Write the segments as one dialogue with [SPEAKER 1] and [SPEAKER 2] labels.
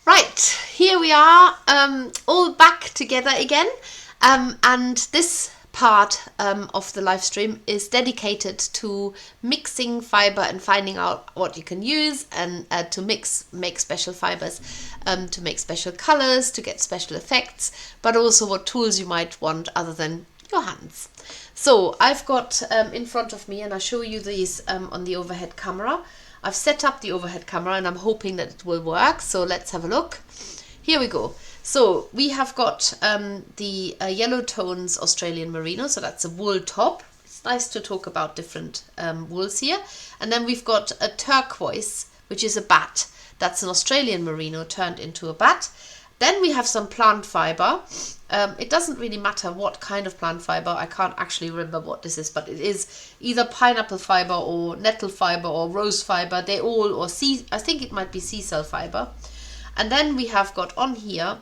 [SPEAKER 1] Right, here we are, all back together again, and this part of the live stream is dedicated to mixing fiber and finding out what you can use and to make special fibers, to make special colors, to get special effects, but also what tools you might want other than your hands. So I've got in front of me, and I'll show you these on the overhead camera. I've set up the overhead camera and I'm hoping that it will work. So let's have a look. Here we go. So we have got the yellow tones Australian merino. So that's a wool top. It's nice to talk about different wools here. And then we've got a turquoise, which is a bat. That's an Australian merino turned into a bat. Then we have some plant fiber. It doesn't really matter what kind of plant fiber. I can't actually remember what this is, but it is either pineapple fiber or nettle fiber or rose fiber. They all, or I think it might be sea cell fiber. And then we have got on here,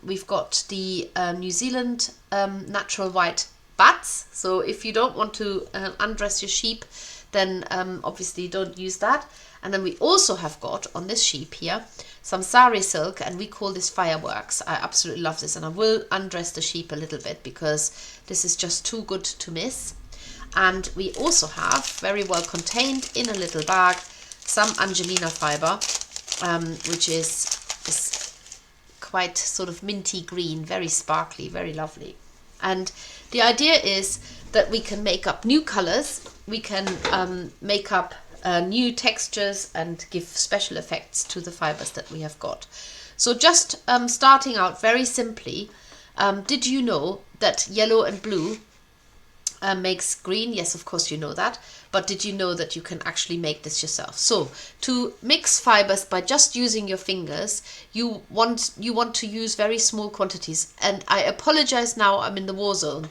[SPEAKER 1] we've got the New Zealand natural white bats. So if you don't want to undress your sheep, then obviously don't use that. And then we also have got on this sheep here some sari silk, and we call this fireworks. I absolutely love this, and I will undress the sheep a little bit because this is just too good to miss. And we also have, very well contained in a little bag, some Angelina fiber, which is quite sort of minty green, very sparkly, very lovely. And the idea is that we can make up new colors, we can make up new textures and give special effects to the fibers that we have got. So just starting out very simply, did you know that yellow and blue makes green? Yes, of course you know that. But did you know that you can actually make this yourself? So to mix fibers by just using your fingers, you want to use very small quantities. And I apologize now, I'm in the war zone.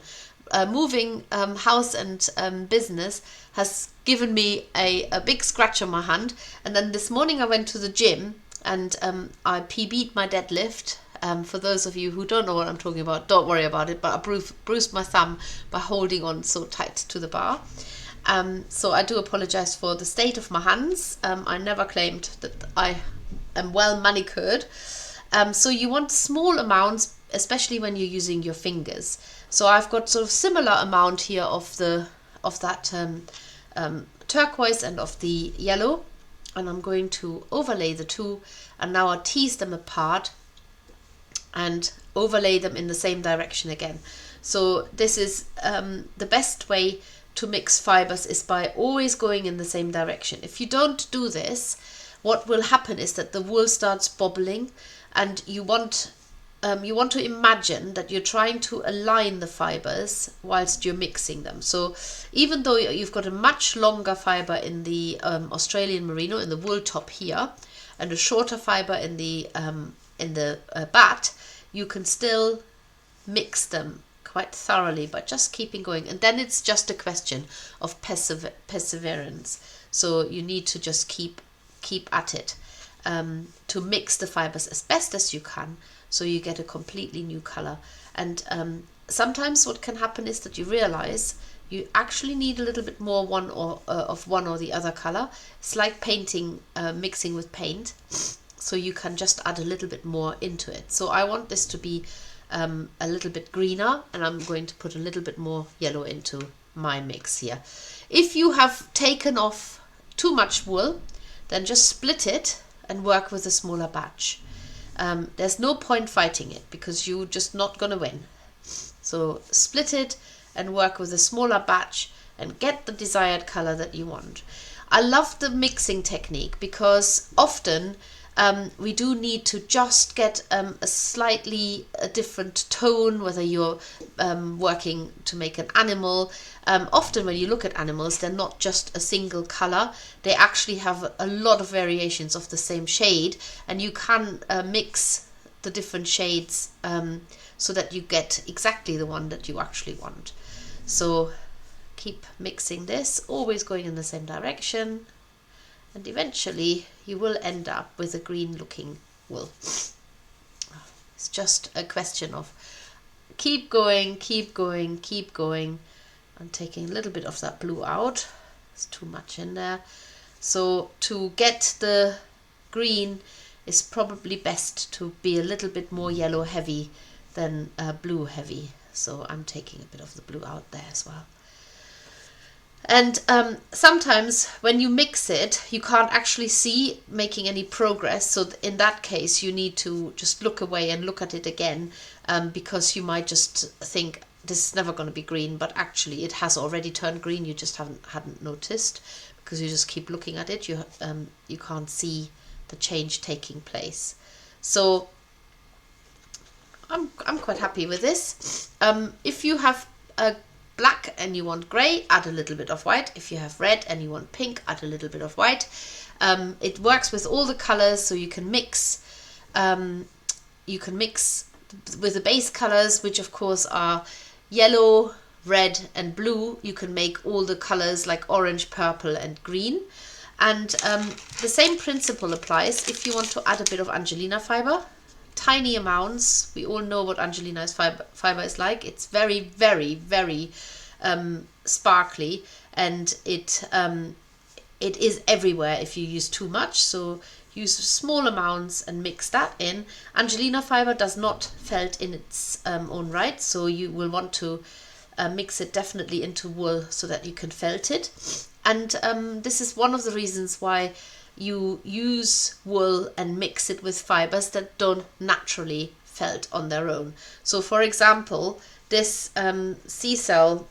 [SPEAKER 1] Moving house and business has given me a big scratch on my hand. And then this morning I went to the gym and I PB'd my deadlift. For those of you who don't know what I'm talking about, don't worry about it, but I bruised my thumb by holding on so tight to the bar. So I do apologize for the state of my hands. I never claimed that I am well manicured. So you want small amounts, especially when you're using your fingers. So I've got sort of similar amount here of that turquoise and of the yellow, and I'm going to overlay the two, and now I tease them apart and overlay them in the same direction again. So this is the best way to mix fibers is by always going in the same direction. If you don't do this, what will happen is that the wool starts bobbling, and you want to imagine that you're trying to align the fibers whilst you're mixing them. So even though you've got a much longer fiber in the Australian merino, in the wool top here, and a shorter fiber in the bat, you can still mix them quite thoroughly by just keeping going. And then it's just a question of perseverance. So you need to just keep at it to mix the fibers as best as you can, so you get a completely new color. And sometimes what can happen is that you realize you actually need a little bit more of one or the other color. It's like painting, mixing with paint. So you can just add a little bit more into it. So I want this to be a little bit greener, and I'm going to put a little bit more yellow into my mix here. If you have taken off too much wool, then just split it and work with a smaller batch. There's no point fighting it because you're just not going to win. So split it and work with a smaller batch and get the desired color that you want. I love the mixing technique because often we do need to just get a slightly different tone, whether you're working to make an animal. Often when you look at animals, they're not just a single color. They actually have a lot of variations of the same shade, and you can mix the different shades so that you get exactly the one that you actually want. So keep mixing this, always going in the same direction, and eventually you will end up with a green looking wool. It's just a question of keep going, keep going, keep going. I'm taking a little bit of that blue out. It's too much in there. So to get the green, is probably best to be a little bit more yellow heavy than blue heavy. So I'm taking a bit of the blue out there as well. And sometimes when you mix it, you can't actually see making any progress. So in that case, you need to just look away and look at it again, because you might just think this is never going to be green, but actually it has already turned green. You just hadn't noticed because you just keep looking at it. You can't see the change taking place. So I'm quite happy with this. If you have a black and you want grey, add a little bit of white. If you have red and you want pink, add a little bit of white. It works with all the colors, so you can mix with the base colors, which of course are yellow, red and blue. You can make all the colors like orange, purple and green. And the same principle applies if you want to add a bit of Angelina fiber. Tiny amounts. We all know what Angelina fiber is like. It's very, very, very sparkly, and it is everywhere if you use too much. So use small amounts and mix that in. Angelina fiber does not felt in its own right, so you will want to mix it definitely into wool so that you can felt it. And this is one of the reasons why you use wool and mix it with fibers that don't naturally felt on their own. So for example, this sea cell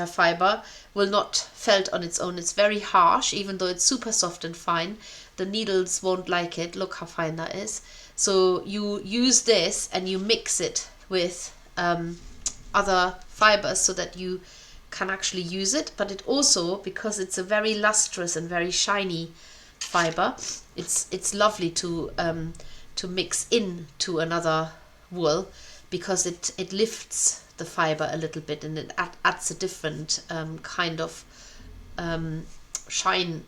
[SPEAKER 1] fiber will not felt on its own. It's very harsh, even though it's super soft and fine. The needles won't like it. Look how fine that is. So you use this and you mix it with other fibers so that you can actually use it. But it also, because it's a very lustrous and very shiny fiber, it's lovely to mix into another wool, because it lifts the fiber a little bit, and it adds a different kind of shine.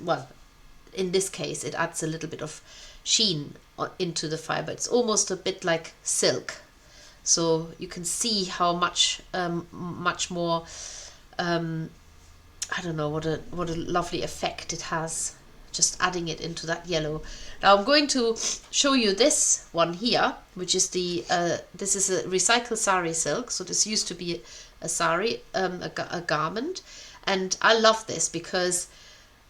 [SPEAKER 1] Well, in this case, it adds a little bit of sheen into the fiber. It's almost a bit like silk. So you can see how much more. I don't know what a lovely effect it has, just adding it into that yellow. Now I'm going to show you this one here, which is this is a recycled sari silk. So this used to be a sari, a garment, and I love this because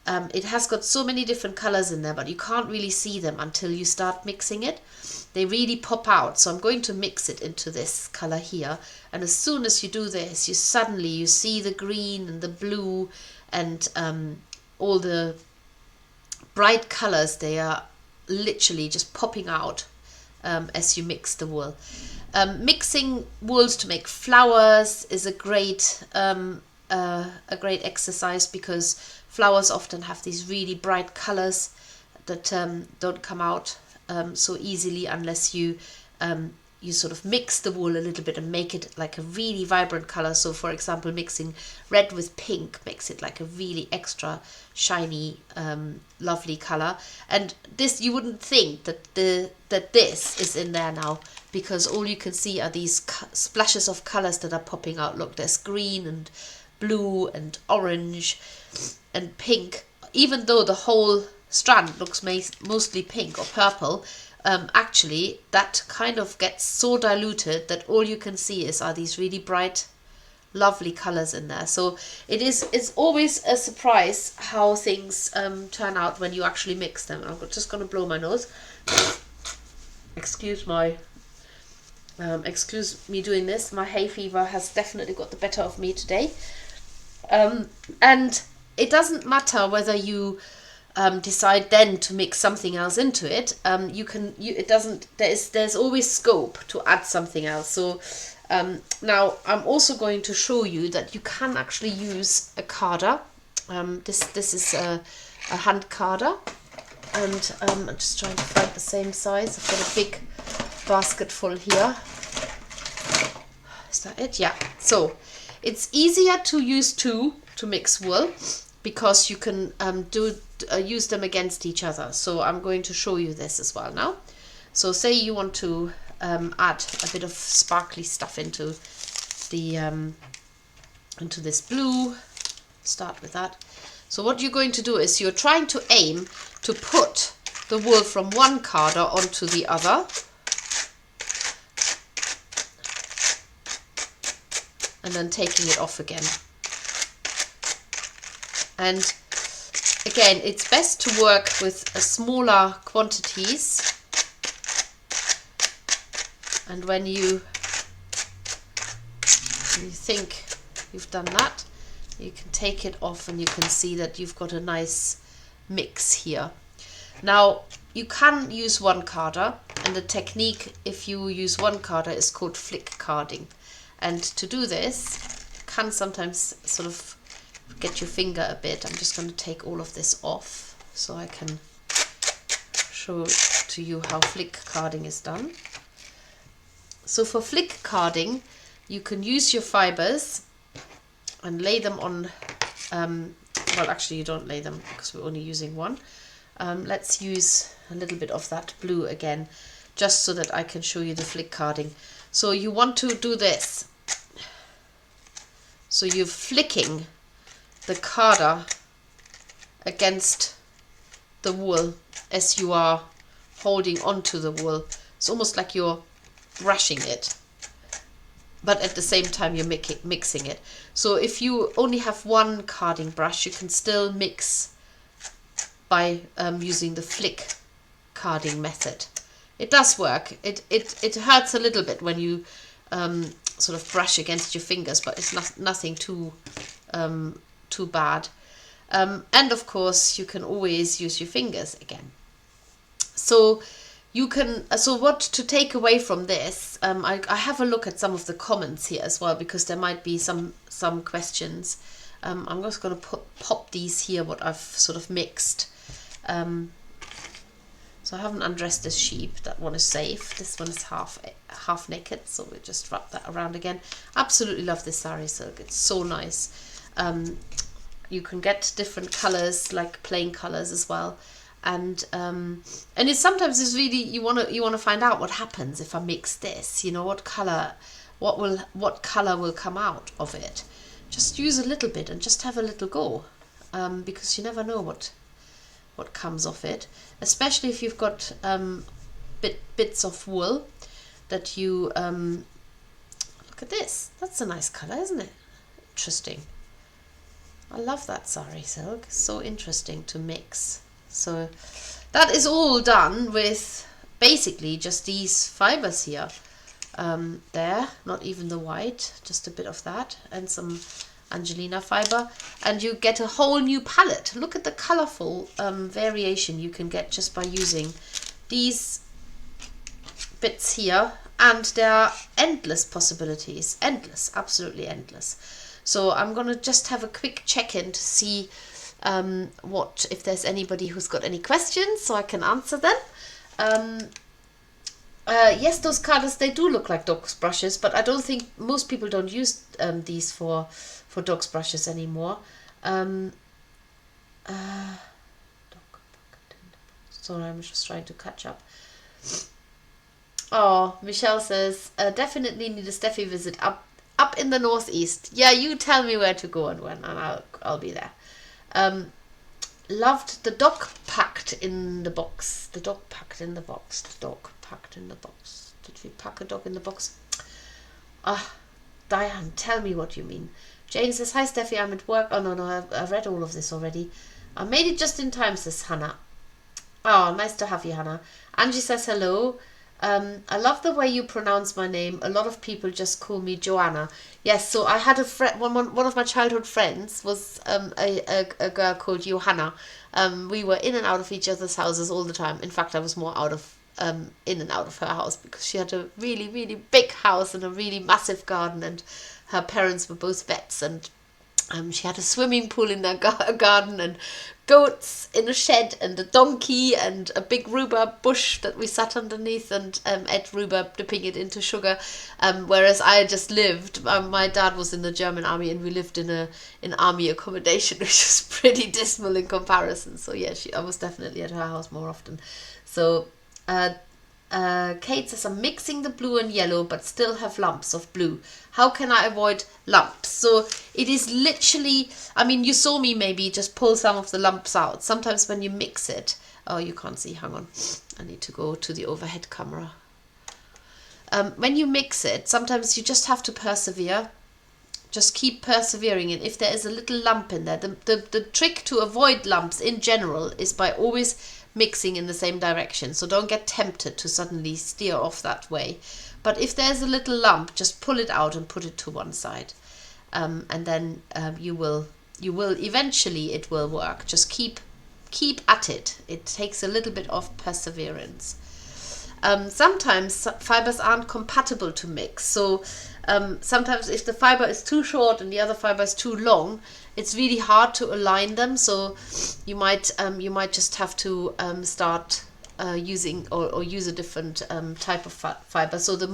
[SPEAKER 1] it has got so many different colors in there, but you can't really see them until you start mixing it. They really pop out. So I'm going to mix it into this color here, and as soon as you do this, you see the green and the blue and all the bright colors. They are literally just popping out as you mix the wool. Mixing wools to make flowers is a great exercise, because flowers often have these really bright colors that don't come out so easily unless you sort of mix the wool a little bit and make it like a really vibrant color. So for example, mixing red with pink makes it like a really extra shiny, lovely color. And this, you wouldn't think that this is in there now, because all you can see are these splashes of colors that are popping out. Look, there's green and blue and orange and pink. Even though the whole strand looks mostly pink or purple, actually that kind of gets so diluted that all you can see are these really bright, lovely colors in there. So it's always a surprise how things turn out when you actually mix them. I'm just going to blow my nose. Excuse me doing this. My hay fever has definitely got the better of me today. And it doesn't matter whether you decide then to mix something else into it. There's always scope to add something else. So now I'm also going to show you that you can actually use a carder. This is a hand carder, and I'm just trying to find the same size. I've got a big basket full here. Is that it? Yeah. So it's easier to use two to mix wool, because you can use them against each other. So I'm going to show you this as well now. So say you want to add a bit of sparkly stuff into this blue. Start with that. So what you're going to do is you're trying to aim to put the wool from one carder onto the other. And then taking it off again. And again, it's best to work with smaller quantities. And when you think you've done that, you can take it off and you can see that you've got a nice mix here. Now, you can use one carder, and the technique if you use one carder is called flick carding. And to do this, can sometimes sort of get your finger a bit. I'm just going to take all of this off so I can show to you how flick carding is done. So for flick carding, you can use your fibers and lay them on, well actually you don't lay them because we're only using one. Let's use a little bit of that blue again, just so that I can show you the flick carding. So you want to do this. So you're flicking the carder against the wool as you are holding onto the wool. It's almost like you're brushing it, but at the same time you're mixing it. So if you only have one carding brush, you can still mix by using the flick carding method. It does work. It hurts a little bit when you sort of brush against your fingers, but it's nothing too bad. And of course you can always use your fingers again. So you can, so what to take away from this, I have a look at some of the comments here as well, because there might be some questions. I'm just going to pop these here, what I've sort of mixed. So I haven't undressed this sheep. That one is safe. This one is half naked, so we just wrap that around again. Absolutely love this sari silk. It's so nice. You can get different colors, like plain colors as well. And it's sometimes it's really you want to find out what happens if I mix this. You know, what color will come out of it. Just use a little bit and just have a little go, because you never know what comes of it, especially if you've got bits of wool that you look at this. That's a nice color, isn't it? Interesting. I love that sari silk. So interesting to mix. So that is all done with basically just these fibers here. There, not even the white, just a bit of that and some Angelina fiber, and you get a whole new palette. Look at the colorful variation you can get just by using these bits here, and there are endless possibilities, endless, absolutely endless. So I'm gonna just have a quick check-in to see if there's anybody who's got any questions so I can answer them. Yes, those carders, they do look like dog's brushes, but I don't think most people don't use these for dog's brushes anymore. Sorry, I'm just trying to catch up. Oh, Michelle says, definitely need a Steffi visit up in the northeast. Yeah, you tell me where to go and when, and I'll be there. Loved the dog packed in the box. The dog packed in the box. The dog packed in the box. Did we pack a dog in the box? Diane, tell me what you mean. Jane says, hi Steffi, I'm at work. Oh no, I've read all of this already. I made it just in time, says Hannah. Oh, nice to have you, Hannah. Angie says hello. I love the way you pronounce my name. A lot of people just call me Joanna. Yes, so I had a friend, one of my childhood friends was a girl called Johanna. We were in and out of each other's houses all the time. In fact, I was more in and out of her house because she had a really, really big house and a really massive garden, and her parents were both vets, and she had a swimming pool in her garden, and goats in a shed, and a donkey, and a big rhubarb bush that we sat underneath and ate rhubarb, dipping it into sugar. Whereas I just lived, my dad was in the German army, and we lived in army accommodation, which was pretty dismal in comparison. So yeah, I was definitely at her house more often. So Kate says, I'm mixing the blue and yellow but still have lumps of blue. How can I avoid lumps? So it is literally, I mean, you saw me maybe just pull some of the lumps out. Sometimes when you mix it, oh, you can't see, hang on. I need to go to the overhead camera. When you mix it, sometimes you just have to persevere. Just keep persevering. And if there is a little lump in there, the trick to avoid lumps in general is by always mixing in the same direction. So don't get tempted to suddenly steer off that way. But if there's a little lump, just pull it out and put it to one side. And then you will eventually, it will work. Just keep at it. It takes a little bit of perseverance. Sometimes fibers aren't compatible to mix. So sometimes if the fiber is too short and the other fiber is too long, it's really hard to align them. So you might just have to start using or use a different type of fiber. So the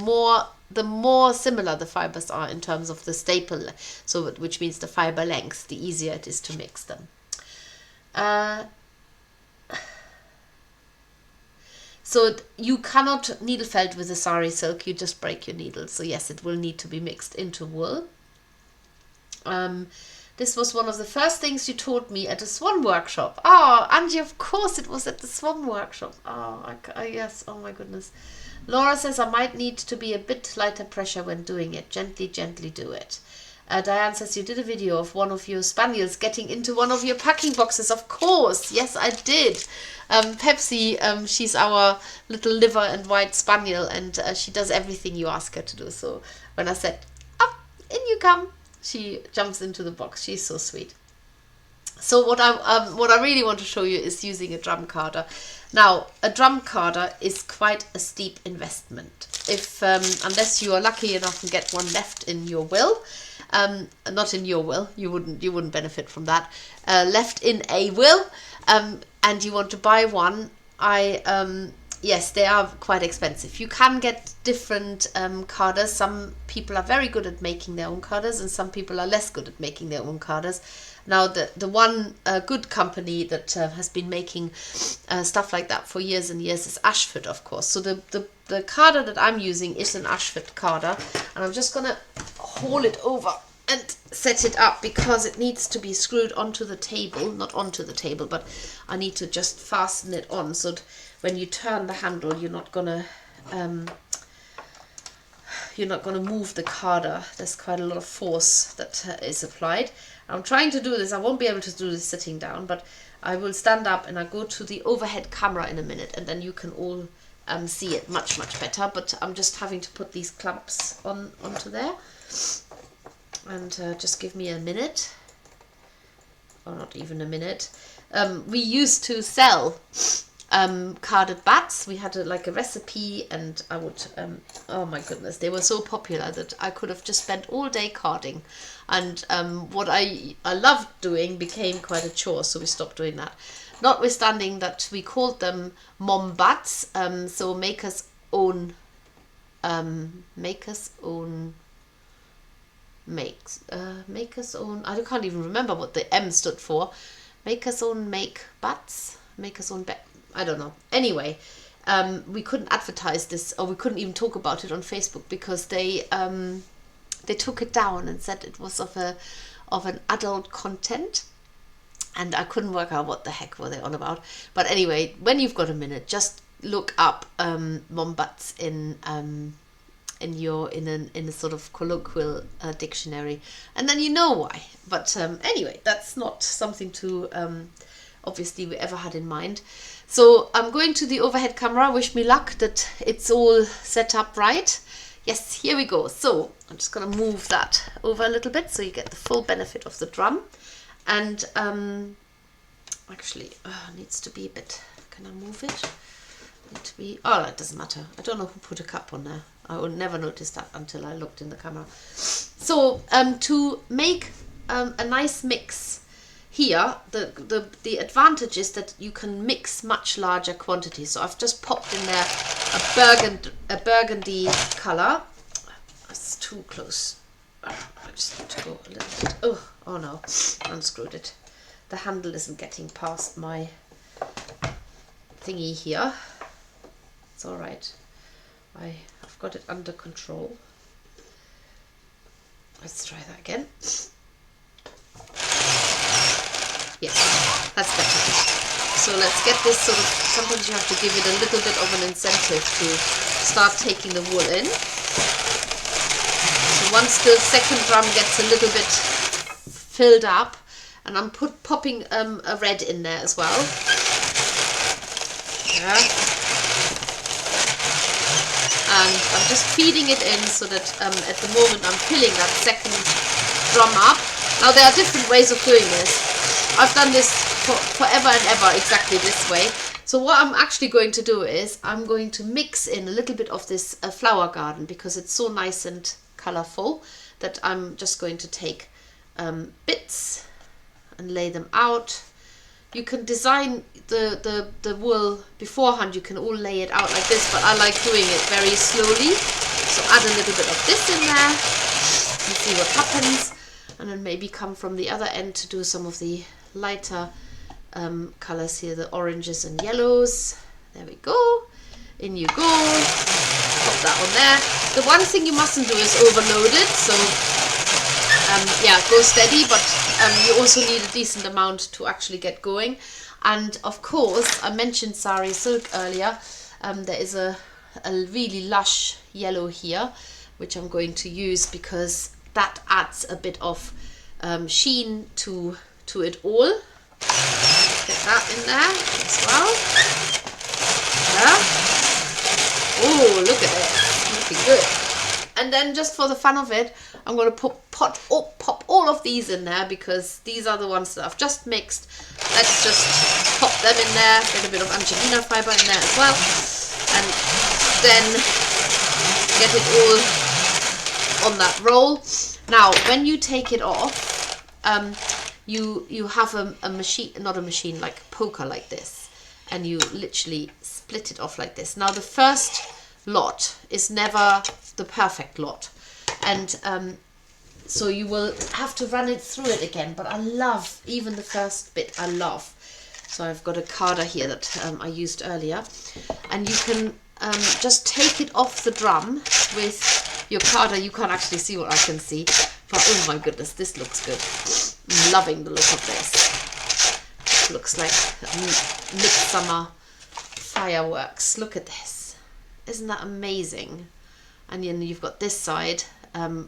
[SPEAKER 1] more similar the fibers are in terms of the staple, so which means the fiber length, the easier it is to mix them. So you cannot needle felt with a sari silk, you just break your needle. So yes, it will need to be mixed into wool. This was one of the first things you taught me at the Swan workshop. Oh, Angie, of course it was at the Swan workshop. Oh, yes, oh my goodness. Laura says, I might need to be a bit lighter pressure when doing it. Gently, gently do it. Diane says, you did a video of one of your spaniels getting into one of your packing boxes. Of course, yes, I did. Pepsi, she's our little liver and white spaniel, and she does everything you ask her to do. So when I said, up, in you come, she jumps into the box. She's so sweet. So what I really want to show you is using a drum carder. Now, a drum carder is quite a steep investment. If unless you are lucky enough and get one left in your will, not in your will, you wouldn't benefit from that. Left in a will, and you want to buy one, yes, they are quite expensive. You can get different carders. Some people are very good at making their own carders, and some people are less good at making their own carders. Now, the one good company that has been making stuff like that for years and years is Ashford, of course. So the carder that I'm using is an Ashford carder, and I'm just gonna haul it over and set it up because it needs to be screwed onto the table, not onto the table, but I need to just fasten it on so that when you turn the handle, you're not gonna move the carder. There's quite a lot of force that is applied. I'm trying to do this. I won't be able to do this sitting down, but I will stand up and I go to the overhead camera in a minute, and then you can all see it much better. But I'm just having to put these clamps onto there, and just give me a minute, or not even a minute. We used to sell carded bats. We had a recipe, and I would oh my goodness, they were so popular that I could have just spent all day carding, and what I loved doing became quite a chore, so we stopped doing that. Notwithstanding that we called them mom bats, so make us own I can't even remember what the M stood for. Make us own I don't know. Anyway, we couldn't advertise this, or we couldn't even talk about it on Facebook because they took it down and said it was of an adult content, and I couldn't work out what the heck were they on about. But anyway, when you've got a minute, just look up Mombats in a sort of colloquial dictionary, and then you know why. But anyway, that's not something to obviously we ever had in mind. So I'm going to the overhead camera. Wish me luck that it's all set up right. Yes, here we go. So I'm just going to move that over a little bit so you get the full benefit of the drum. And actually, it needs to be a bit. Can I move it? Need to be. Oh, it doesn't matter. I don't know who put a cup on there. I would never notice that until I looked in the camera. So to make a nice mix here, the advantage is that you can mix much larger quantities. So I've just popped in there a burgundy color. That's too close. I just need to go a little bit. Oh no, unscrewed it. The handle isn't getting past my thingy here. It's all right. I've got it under control. Let's try that again. Yes, that's better. So let's get this sort of, sometimes you have to give it a little bit of an incentive to start taking the wool in. So once the second drum gets a little bit filled up, and I'm popping a red in there as well. Yeah. And I'm just feeding it in so that at the moment I'm filling that second drum up. Now there are different ways of doing this. I've done this forever and ever exactly this way. So what I'm actually going to do is I'm going to mix in a little bit of this flower garden, because it's so nice and colorful, that I'm just going to take bits and lay them out. You can design the wool beforehand, you can all lay it out like this, but I like doing it very slowly. So add a little bit of this in there and see what happens, and then maybe come from the other end to do some of the lighter colors here, the oranges and yellows. There we go. In you go. Pop that on there. The one thing you mustn't do is overload it, so yeah, go steady, but you also need a decent amount to actually get going. And of course, I mentioned sari silk earlier. There is a really lush yellow here, which I'm going to use because that adds a bit of sheen to it all. Get that in there as well. Yeah. Oh, look at it, looking good. And then just for the fun of it, I'm going to pop all of these in there, because these are the ones that I've just mixed. Let's just pop them in there, get a bit of Angelina fibre in there as well, and then get it all on that roll. Now, when you take it off, you have a machine, not a machine, like a poker like this, and you literally split it off like this. Now, the first lot is never the perfect lot, and so you will have to run it through it again, but I love even the first bit. I love. So I've got a carder here that I used earlier, and you can just take it off the drum with your carder. You can't actually see what I can see, but oh my goodness, this looks good. I'm loving the look of this. It looks like midsummer fireworks. Look at this. Isn't that amazing? And then you've got this side,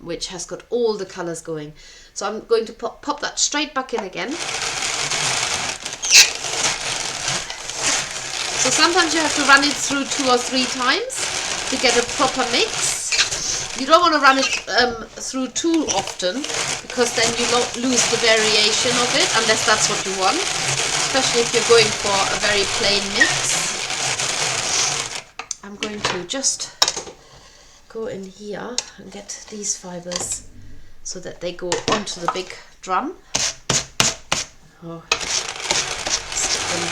[SPEAKER 1] which has got all the colors going. So I'm going to pop that straight back in again. So sometimes you have to run it through 2 or 3 times to get a proper mix. You don't want to run it through too often, because then you lose the variation of it, unless that's what you want, especially if you're going for a very plain mix. I'm going to just go in here and get these fibres so that they go onto the big drum. Oh, just get them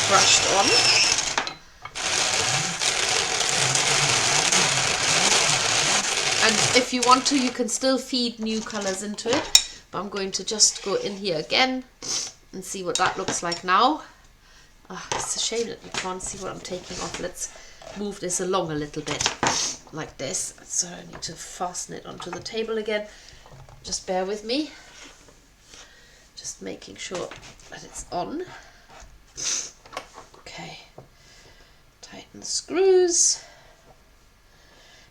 [SPEAKER 1] brushed on. And if you want to, you can still feed new colours into it, but I'm going to just go in here again and see what that looks like now. Oh, it's a shame that you can't see what I'm taking off. Let's move this along a little bit like this. So I need to fasten it onto the table again. Just bear with me. Just making sure that it's on. Okay. Tighten the screws.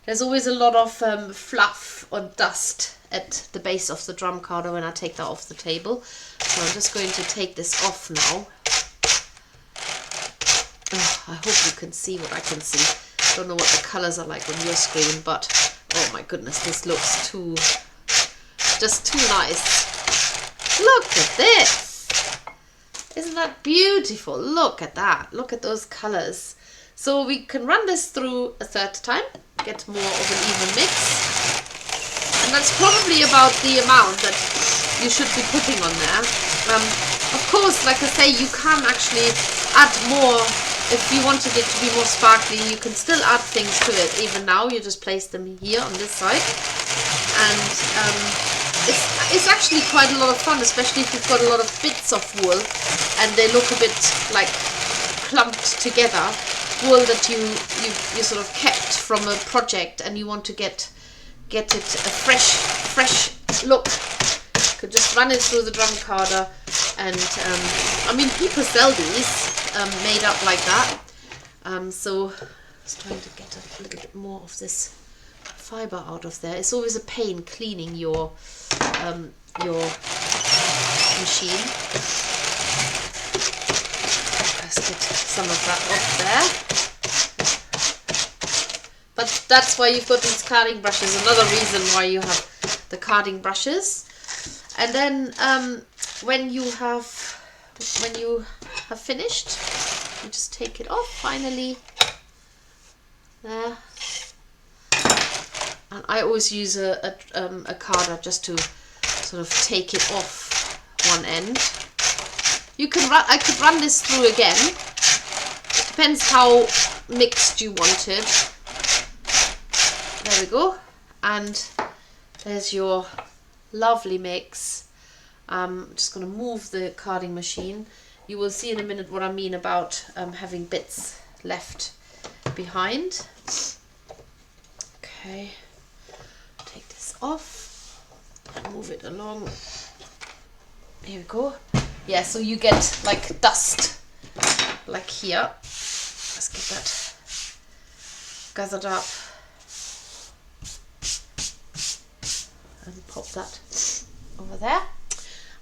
[SPEAKER 1] There's always a lot of fluff or dust at the base of the drum carder when I take that off the table. So I'm just going to take this off now. Oh, I hope you can see what I can see. Don't know what the colours are like on your screen, but oh my goodness, this looks just too nice. Look at this. Isn't that beautiful? Look at that. Look at those colours. So we can run this through a third time, get more of an even mix. And that's probably about the amount that you should be putting on there. Of course, like I say, you can actually add more. If you wanted it to be more sparkly, you can still add things to it. Even now, you just place them here on this side. And it's actually quite a lot of fun, especially if you've got a lot of bits of wool and they look a bit like clumped together. wool that you sort of kept from a project and you want to get it a fresh look. You could just run it through the drum carder, and I mean, people sell these made up like that. So I was trying to get a little bit more of this fiber out of there. It's always a pain cleaning your machine. Let's get some of that off there. But that's why you've got these carding brushes. Another reason why you have the carding brushes. And then when you have finished, you just take it off finally. There. And I always use a carder just to sort of take it off one end. You can run. I could run this through again. It depends how mixed you want it. There we go. And there's your lovely mix. I'm just going to move the carding machine. You will see in a minute what I mean about having bits left behind. Okay, take this off, move it along. Here we go. Yeah, so you get like dust, like here. Let's get that gathered up and pop that over there.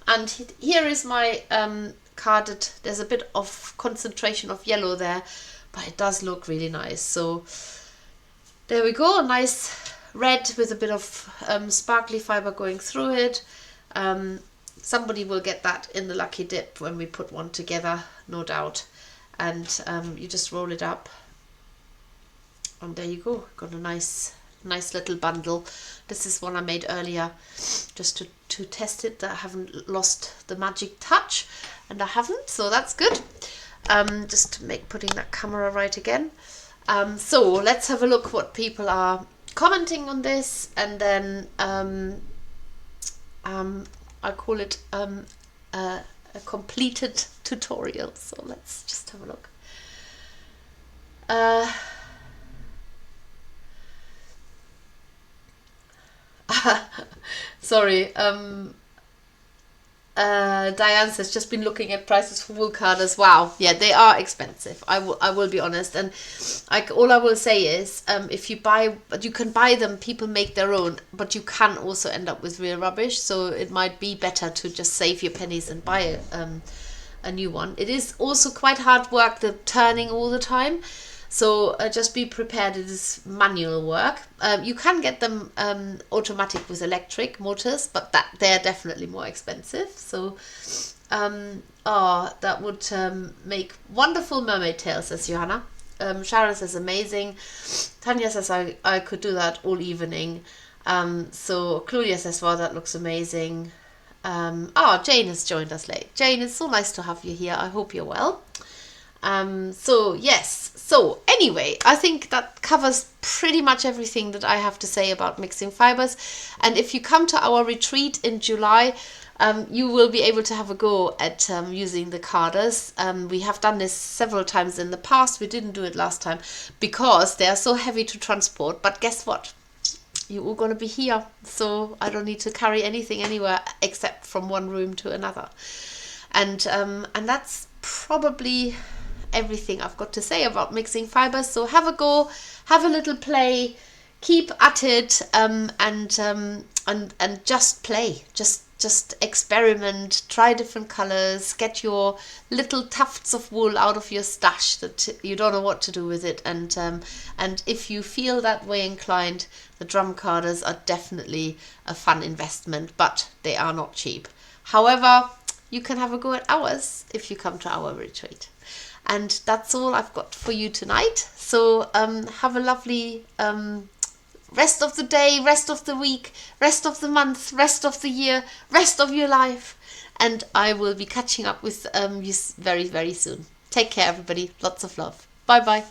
[SPEAKER 1] And here is my carded. There's a bit of concentration of yellow there, but it does look really nice. So there we go, a nice red with a bit of sparkly fiber going through it. Somebody will get that in the lucky dip when we put one together, no doubt. And you just roll it up, and there you go. Got a nice little bundle. This is one I made earlier just to test it, that I haven't lost the magic touch, and I haven't, so that's good. Just to putting that camera right again. So let's have a look what people are commenting on this, and then I call it a completed tutorial. So let's just have a look. Sorry, Diane says, just been looking at prices for wool carders. Wow, yeah, they are expensive. I will be honest, and all I will say is, if you buy, you can buy them. People make their own, but you can also end up with real rubbish. So it might be better to just save your pennies and buy a new one. It is also quite hard work, the turning all the time. So just be prepared, it is manual work. You can get them automatic with electric motors, but they're definitely more expensive. So, that would make wonderful mermaid tails, says Johanna. Sharon says amazing. Tanya says I could do that all evening. So Claudia says, wow, that looks amazing. Jane has joined us late. Jane, it's so nice to have you here. I hope you're well. So yes, so anyway, I think that covers pretty much everything that I have to say about mixing fibers. And if you come to our retreat in July, you will be able to have a go at using the carders. We have done this several times in the past. We didn't do it last time because they are so heavy to transport, but guess what? You're all going to be here, so I don't need to carry anything anywhere except from one room to another. And that's probably everything I've got to say about mixing fibers. So have a go, have a little play, keep at it, and just play, just experiment, try different colors, get your little tufts of wool out of your stash that you don't know what to do with it. And if you feel that way inclined, the drum carders are definitely a fun investment, but they are not cheap. However, you can have a go at ours if you come to our retreat. And that's all I've got for you tonight. So have a lovely rest of the day, rest of the week, rest of the month, rest of the year, rest of your life. And I will be catching up with you very, very soon. Take care, everybody. Lots of love. Bye-bye.